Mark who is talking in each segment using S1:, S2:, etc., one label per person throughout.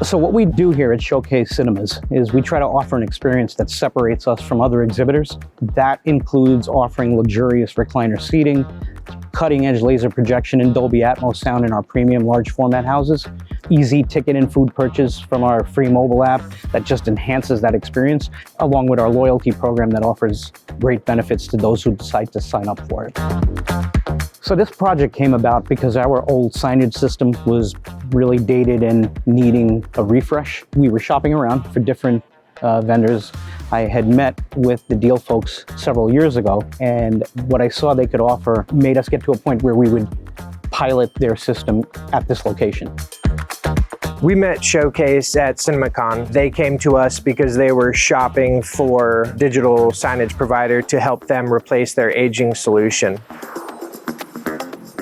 S1: So what we do here at Showcase Cinemas is we try to offer an experience that separates us from other exhibitors. That includes offering luxurious recliner seating, cutting-edge laser projection and Dolby Atmos sound in our premium large format houses, easy ticket and food purchase from our free mobile app that just enhances that experience, along with our loyalty program that offers great benefits to those who decide to sign up for it. So this project came about because our old signage system was really dated and needing a refresh. We were shopping around for different vendors. I had met with the DEEL folks several years ago, and what I saw they could offer made us get to a point where we would pilot their system at this location.
S2: We met Showcase at CinemaCon. They came to us because they were shopping for a digital signage provider to help them replace their aging solution.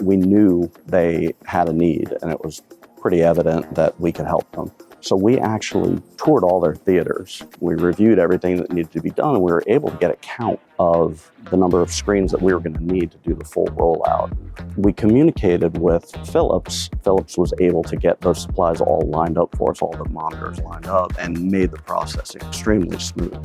S3: We knew they had a need, and it was pretty evident that we could help them. So we actually toured all their theaters. We reviewed everything that needed to be done, and we were able to get a count of the number of screens that we were going to need to do the full rollout. We communicated with Philips. Philips was able to get those supplies all lined up for us, all the monitors lined up, and made the process extremely smooth.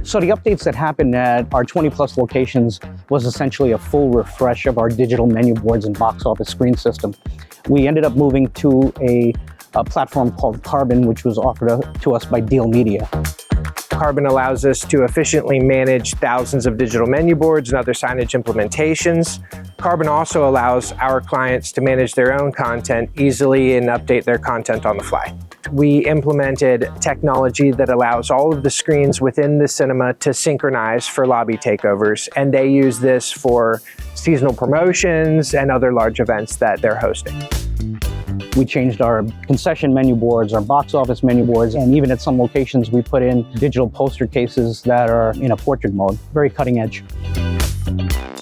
S1: So the updates that happened at our 20+ locations was essentially a full refresh of our digital menu boards and box office screen system. We ended up moving to a platform called Carbon, which was offered to us by DEEL Media.
S2: Carbon allows us to efficiently manage thousands of digital menu boards and other signage implementations. Carbon also allows our clients to manage their own content easily and update their content on the fly. We implemented technology that allows all of the screens within the cinema to synchronize for lobby takeovers, and they use this for seasonal promotions and other large events that they're hosting.
S1: We changed our concession menu boards, our box office menu boards, and even at some locations we put in digital poster cases that are in a portrait mode, very cutting edge.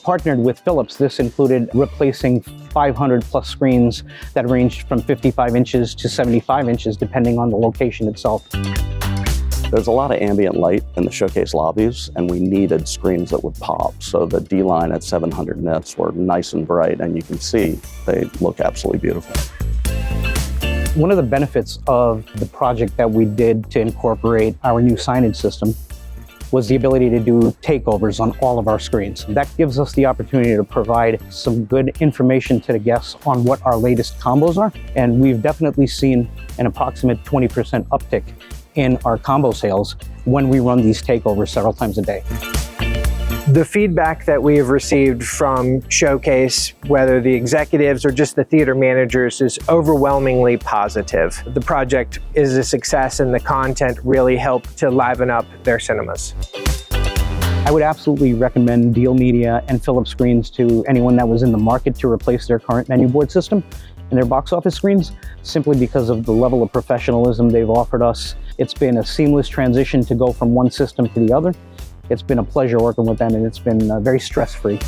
S1: Partnered with Philips, this included replacing 500+ screens that ranged from 55 inches to 75 inches, depending on the location itself.
S3: There's a lot of ambient light in the Showcase lobbies, and we needed screens that would pop. So the D-line at 700 nits were nice and bright, and you can see they look absolutely beautiful.
S1: One of the benefits of the project that we did to incorporate our new signage system was the ability to do takeovers on all of our screens. That gives us the opportunity to provide some good information to the guests on what our latest combos are. And we've definitely seen an approximate 20% uptick in our combo sales when we run these takeovers several times a day.
S2: The feedback that we have received from Showcase, whether the executives or just the theater managers, is overwhelmingly positive. The project is a success and the content really helped to liven up their cinemas.
S1: I would absolutely recommend DEEL Media and Philips screens to anyone that was in the market to replace their current menu board system and their box office screens, simply because of the level of professionalism they've offered us. It's been a seamless transition to go from one system to the other. It's been a pleasure working with them, and it's been very stress-free.